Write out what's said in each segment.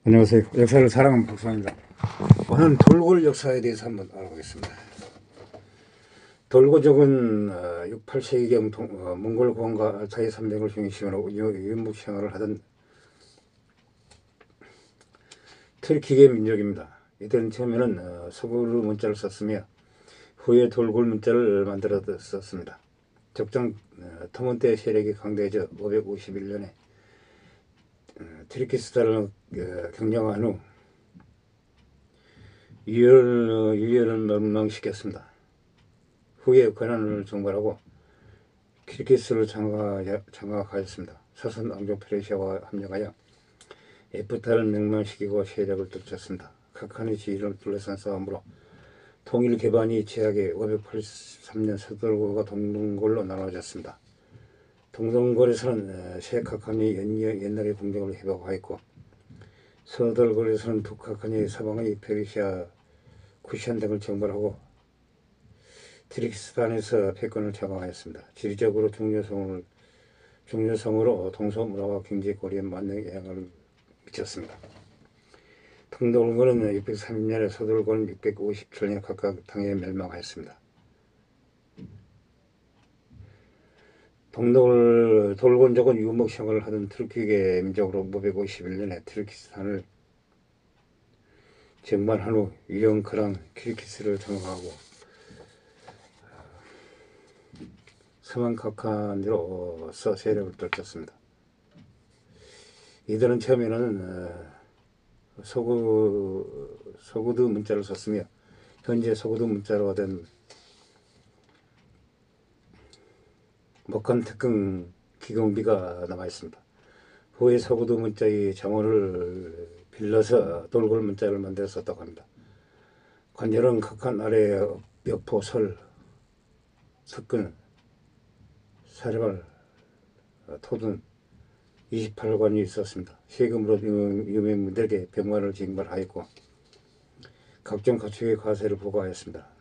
안녕하세요. 역사를 사랑하는 박사입니다. 오늘은 돌골 역사에 대해서 한번 알아보겠습니다. 돌고족은 6, 8세기경 몽골 고원과 알타이 산맥을 중심으로 유목 생활을 하던 터키계 민족입니다. 이들은 처음에는 서구르 문자를 썼으며 후에 돌골 문자를 만들어 썼습니다. 적장 터몬테 세력이 강대해져 551년에 트리키스탄을 경영한 후 유혈을 멸망시켰습니다. 후에 권한을 정벌하고 키르기스를 장악하였습니다. 사선 왕족 페르시아와 합력하여 에프타를 멸망시키고 세력을 떨쳤습니다. 카칸의 지위를 둘러싼 싸움으로 통일 기반이 제약에 583년 서돌골과 동동골로 나눠졌습니다. 동동골에서는 세 카칸이 옛날의 공격을 회복하였고 서돌골에서는 두 카칸이 서방의 페르시아, 쿠시안 등을 정벌하고 트리키스탄에서 패권을 장악하였습니다. 지리적으로 중요성으로 동서문화와 경제 고리에 많은 영향을 미쳤습니다. 동돌골은 630년에 서돌골은 657년에 각각 당에 멸망하였습니다. 돌곤족은 유목 생활을 하던 터키계 민족으로 551년에 트리키스탄을 정반한 후 유령크랑 키르키스를 장악하고 서만카칸으로서 세력을 떨쳤습니다. 이들은 처음에는 소구드 문자를 썼으며 현재 소구드 문자로 된 목한 특강 기공비가 남아있습니다. 후에 서구드 문자의 자문을 빌려서 돌골 문자를 만들어 썼다고 합니다. 관절은 카칸 아래 벽포, 설, 석근, 사려발, 토든 28관이 있었습니다. 세금으로 유명인들에게 병관을 징발하였고 각종 가축의 과세를 부과하였습니다.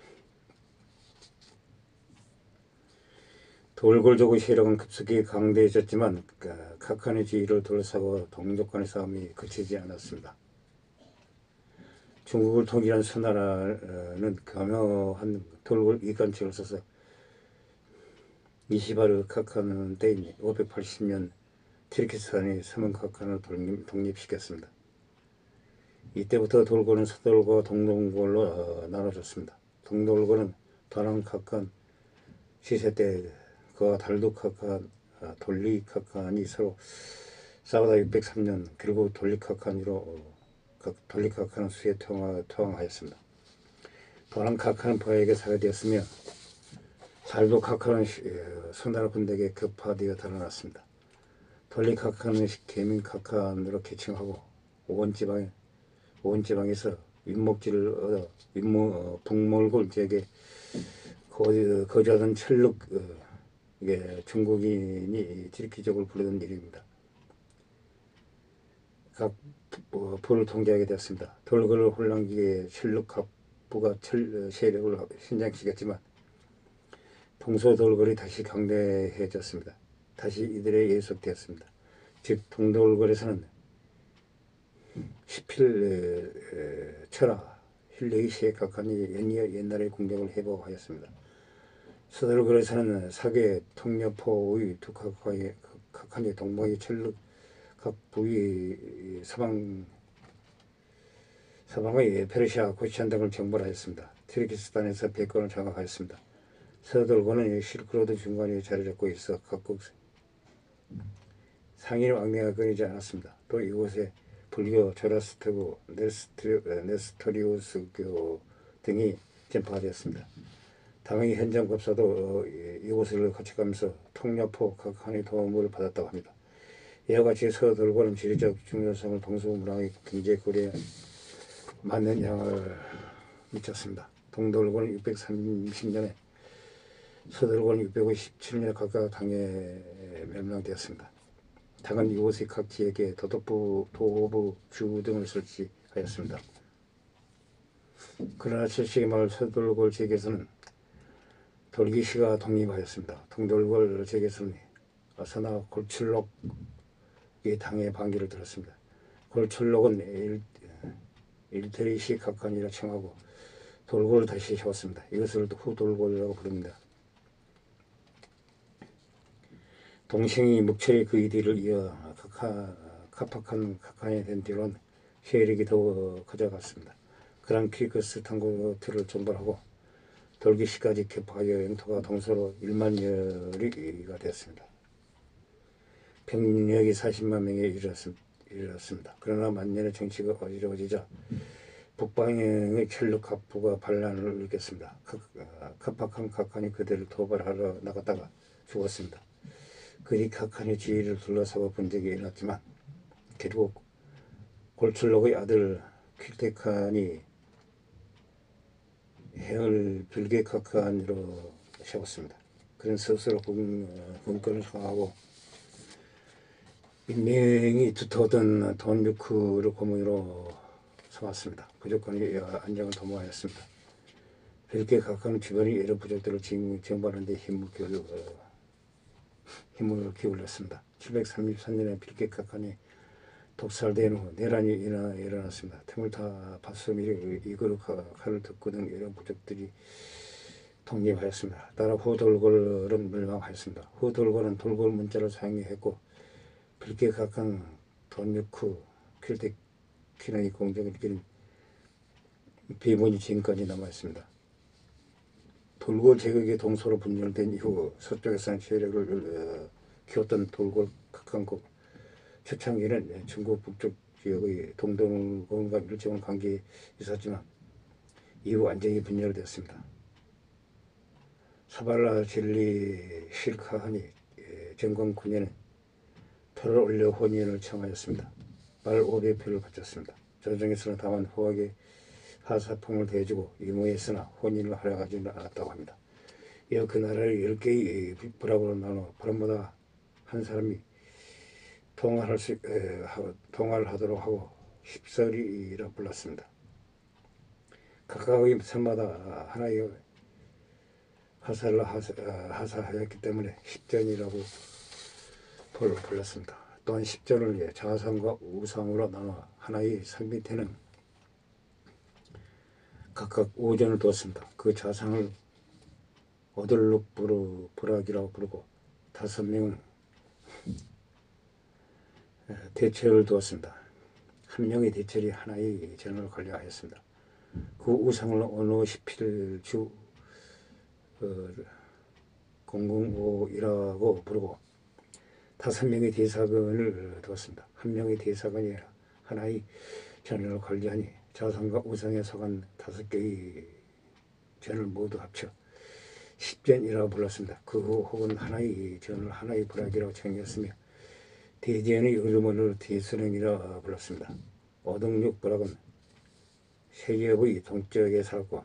돌골족의 세력은 급속히 강대해졌지만 카칸의 지위를 둘러싸고 동족 간의 싸움이 그치지 않았습니다. 중국을 통일한 수나라는 강력한 돌골 이간책을 써서 이시바르 카칸 때인 580년 트리키스탄이 서문 카칸을 독립시켰습니다. 이때부터 돌골은 서돌과 동동골로 나눠졌습니다. 동돌골은 다랑 카칸 시세 때 그와 달두 카칸, 돌리 카칸이 서로 싸우다 603년 결국 돌리 카칸으로 돌리 카칸은 수에 투항하였습니다. 다랑 카칸은 부하에게 사회되었으며 달두 카칸은 수나라 군대에게 급파되어 달아났습니다. 돌리 카칸은 개민 카칸으로 계층하고 오원지방에서 윗목지를 얻어 북몰골 지역에 거주하던 철룩 이게 중국인이 트리키족을 부르던 이름입니다. 각 부를 통제하게 되었습니다. 돌골 혼란기에 철룩 각부가 세력을 신장시켰지만 동서돌골이 다시 강대해졌습니다. 다시 이들에 예속되었습니다. 즉 동돌골에서는 10필 철화, 힐레이 시에카칸이 옛날의 공격을 회복하였습니다. 서돌골에서는 사계 통려포의 두 카칸이 동방의 철륵 각 부위 서방의 페르시아, 쿠시안 등을 정벌하였습니다. 트리키스탄에서 패권을 장악하였습니다. 서돌골은 실크로드 중간에 자리 잡고 있어 각국 상인 왕래가 끊이지 않았습니다. 또 이곳에 불교, 조라스트고, 네스토리우스교 등이 전파되었습니다. 당의 현장법사도 이곳을 거쳐가면서 통려포 카칸의 도움을 받았다고 합니다. 이와 같이 서돌골은 지리적 중요성을 동서문화의 경제거리에 맞는 영향을 미쳤습니다. 동돌골은 630년에 서돌골은 657년에 각각 당에 멸망되었습니다. 당은 이곳의 각 지역에 도호부, 주 등을 설치하였습니다. 그러나 7세기 말 서돌골 지역에서는 돌기시가 독립하였습니다. 동돌골 지역에서는 서나 골출록이 당의 반기를 들었습니다. 골출록은 일테리시 각칸이라稱하고 돌골을 다시 세웠습니다. 이것을 후돌골이라고 부릅니다. 동생이 묵철이 그의 뒤를 이어 카팍한 각칸이 된 뒤로는 세력이 더욱 커져갔습니다. 그랑크리크스 탕고트를 정벌하고 돌기시까지 격파하여 영토가 동서로 1만여리가 되었습니다. 병력이 40만 명에 이르렀습니다. 그러나 만년의 정치가 어지러워지자 북방의 켈룩 갑부가 반란을 일으켰습니다. 카팍한 각칸이 그들을 도발하러 나갔다가 죽었습니다. 그뒤 각칸의 지위를 둘러싸고 분쟁이 일어났지만 결국 골출록의 아들 퀼테칸이 행을 빌게카칸으로 세웠습니다. 그는 스스로 군권을 장악하고 인명이 두터웠던 돈유크를 고문으로 삼았습니다. 부족권이 안정을 도모하였습니다. 빌게카칸은 주변의 여러 부족들을 정벌하는 데 힘을 기울였습니다. 733년에 빌게카칸이 독살된 후 내란이 일어났습니다. 틈을 타 바스밀이 이그르 칼을 듣고 등 여러 부족들이 독립하였습니다. 따라 후돌골은 멸망하였습니다. 후돌골은 돌골 문자를 사용했고 빌게카칸, 돈유크, 퀼테킨의 공정을 이기는 비문이 지금까지 남아있습니다. 돌골 제국이 동서로 분열된 이후 서쪽에서는 세력을 키웠던 돌골 각한국 초창기는 중국 북쪽 지역의 동동공과 밀접한 관계에 있었지만 이후 완전히 분열되었습니다. 사발라 진리 실카한이 정권 9년에 표를 올려 혼인을 청하였습니다. 말 500표를 바쳤습니다. 조정에서는 다만 후하게 하사품을 대주고 유무에서나 혼인을 허락하지는 않았다고 합니다. 이어 그 나라를 10개의 부락으로 나눠 부락마다 한 사람이 통화를 하도록 하고 십설이라 불렀습니다. 각각의 섬마다 하나의 하사를 하사하였기 때문에 십전이라고 불렀습니다. 또한 십전을 자상과 우상으로 나눠 하나의 산 밑에는 각각 5전을 두었습니다. 그 자상을 오들룩부락이라고 부르고 5명은 대체를 두었습니다. 한 명의 대체리 하나의 전을 관리하였습니다. 그 우상을 오노시필주 공공오이라고 부르고 5명의 대사관을 두었습니다. 한 명의 대사관이 하나의 전을 관리하니 자상과 우상에 속한 5개의 전을 모두 합쳐 십전이라고 불렀습니다. 그 후 혹은 하나의 전을 하나의 부락이라고稱했으며 대전의 이름을 대수령이라 불렀습니다. 오동육 부락은 세엽의 동쪽에 살았고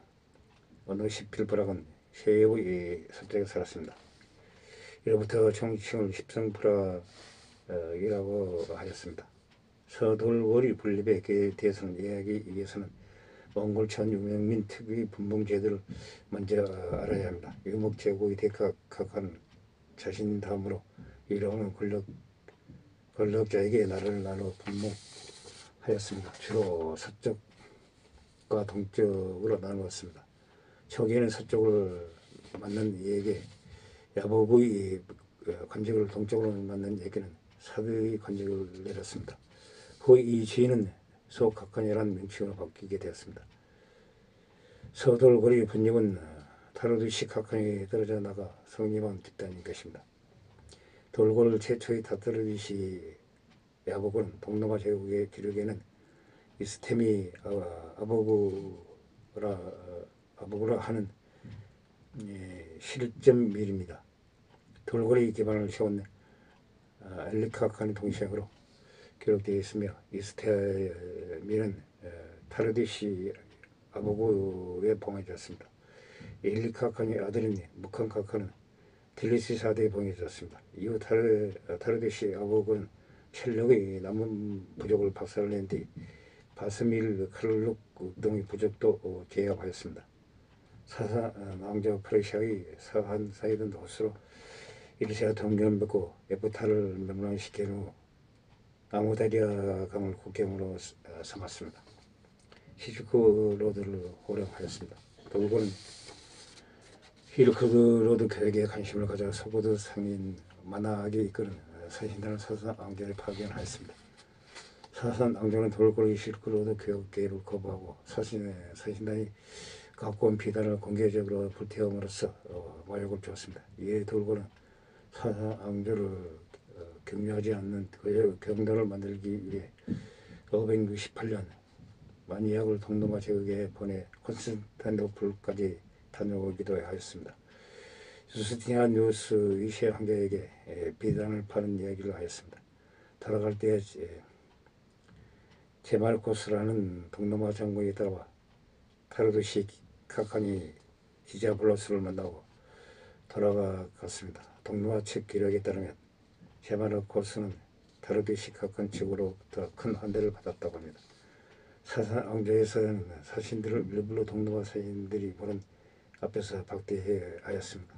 오노시필 부락은 세엽의 서쪽에 살았습니다. 이로부터 총칭을 십성부락이라고 하였습니다. 서돌골이 분립에 대해서는 이야기에 의해서는 몽골천 유명민 특유의 분봉제도를 먼저 알아야 합니다. 유목제국의 대각각한 자신 다음으로 이러한 권력자에게 나라를 나눠 분봉하였습니다. 주로 서쪽과 동쪽으로 나누었습니다. 초기에는 서쪽을 맡는 이에게 야복의 관직을 동쪽으로 맡는 이에게는 사드의 관직을 내렸습니다. 후 이 지위는 소각한이라는 명칭으로 바뀌게 되었습니다. 서돌골의 분립은 타르두시 각한이 떨어져 나가 성립한 집단인 것입니다. 돌골 최초의 타르두시 야복은 동남아 제국의 기록에는 이스템이 아보구라 하는 실점밀입니다. 돌골의 기반을 세운 엘리카칸의 동생으로 기록되어 있으며 이스템밀은 타르두시 아보구에 봉해졌습니다. 엘리카칸의 아들인 무칸카칸은 딜리시 사대에 봉해졌습니다. 이후 타르두시 아보구는 첼력의 남은 부족을 박살낸 뒤 바스밀 칼룩 등의 부족도 제압하였습니다. 왕자 프레시아의 서한 사이든 호스로 일시아 동맹을 맺고 에프타를 멸망시킨 후 아무다리아 강을 국경으로 삼았습니다. 실크로드를 호령하였습니다. 돌고는 실크로드 계획에 관심을 가져 서부드 상인 만하게 이끄는 서신단을 사산 앙조에 파견하였습니다. 사산 앙조는 돌고의 실크로드 교육 계획을 거부하고 서신단이 갖고 온 비단을 공개적으로 불태움으로써 마욕을 주었습니다. 이에 돌고는 사산 앙조를 격려하지 않는 경도를 만들기 위해 568년 마니악을 동남아 제국에 보내 콘스탄티노플까지 다녀오기도 하였습니다. 유스티니아누스 2세 황제에게 비단을 파는 이야기를 하였습니다. 돌아갈 때 제말코스라는 동남아 장군이 따라와 타르두시 카칸이 디자블로스를 만나고 돌아갔습니다. 동남아 측 기록에 따르면 제말코스는 타르두시 카칸 측으로부터 큰 환대를 받았다고 합니다. 사산 앙조에서는 사신들을 일부러 동남아 사신들이 보는 앞에서 박대하였습니다.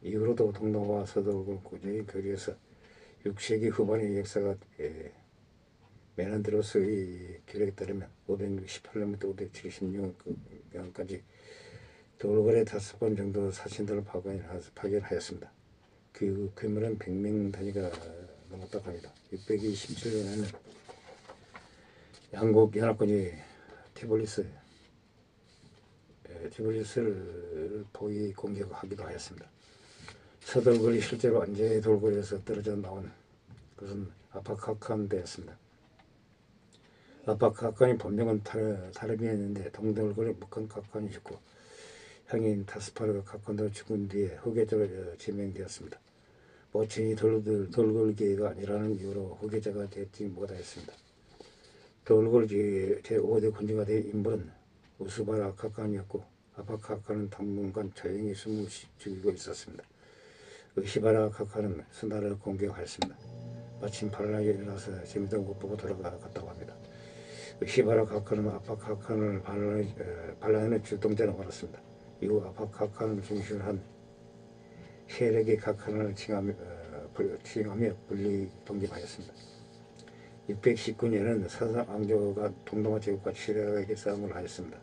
이후로도 동남아와 서독을 꾸준히 교류해서 6세기 후반의 역사가 메난드로스의 기록에 따르면 568년부터 576년까지 돌고래 5번 정도 사신들을 파견하였습니다. 그 규모는 100명 단위가 넘었다고 합니다. 627년에는 양국 연합군이 티볼리스를 포위 공격하기도 하였습니다. 서돌골이 실제로 안제의 돌고래에서 떨어져 나온 것은 아파카칸대였습니다. 아파카칸의 본명은 타르비였는데 동돌골의 묵한 카칸이 죽고 형인 타스파르가 카칸도 죽은 뒤에 후계자가 지명되었습니다. 모친이 돌골계가 아니라는 이유로 후계자가 되었지 못하였습니다. 돌골 제5대 군주가 된 인물은 우스바라 카칸이었고 아파카칸은 당분간 조용히 숨을 죽이고 있었습니다. 의시바라 카칸은 수나를 공격하였습니다. 마침 반란이 일어나서 재미도 못 보고 돌아갔다고 합니다. 의시바라 카칸은 아파카칸을 반란의 주동자로 말았습니다. 이후 아파카칸을 중심으로 한 세력의 카칸을 칭하며 분리 독립하였습니다. 619년에는 사산 앙조가 동남아 제국과 치열하게 싸움을 하였습니다.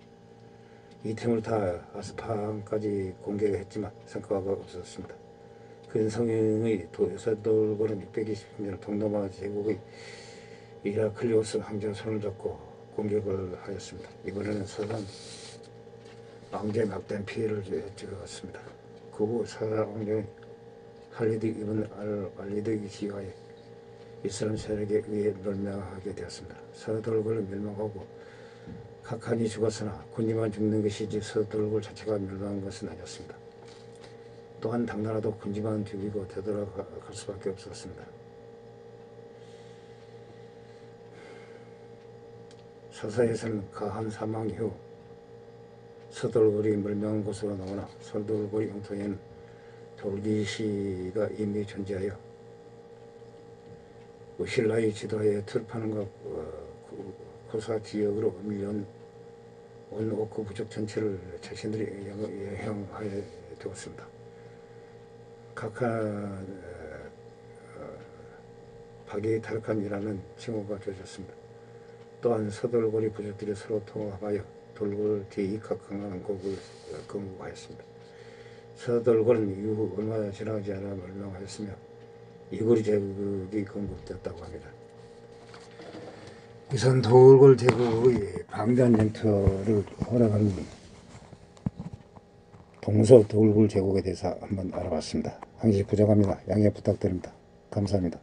이 틈을 타 아스파함까지 공격했지만 성과가 없었습니다. 근성의 서돌골은 620년 동남아 제국의 이라클리오스 황제와 손을 잡고 공격을 하였습니다. 이번에는 사산 앙조에 막대한 피해를 입었습니다. 그 후 사산 앙조는 할리드 이븐 알리드의 지휘하에 이슬람 세력에 의해 멸망하게 되었습니다. 서돌골을 멸망하고 카칸이 죽었으나 군주만 죽는 것이지 서돌골 자체가 멸망한 것은 아니었습니다. 또한 당나라도 군주만 죽이고 되돌아갈 수밖에 없었습니다. 서사에서는 가한 사망 이후 서돌골이 멸망한 곳으로 나오나 서돌골 영토에는 돌기시가 이미 존재하여 우실라의 지도하에 틀파는과 코사 지역으로 밀려온 온 오크 부족 전체를 자신들이 영향하여 되었습니다. 카칸 바기 타르칸이라는 칭호가 주어졌습니다. 또한 서돌골이 부족들이 서로 통합하여 돌골 제2카칸왕국을 건국하였습니다. 서돌골은 이후 얼마 지나지 않아 멸망하였으며 이고리 제국이 건국되었다고 합니다. 우선 돌골 제국의 방대한 영토를 허락한 동서 돌골 제국에 대해서 한번 알아봤습니다. 항시 부족합니다. 양해 부탁드립니다. 감사합니다.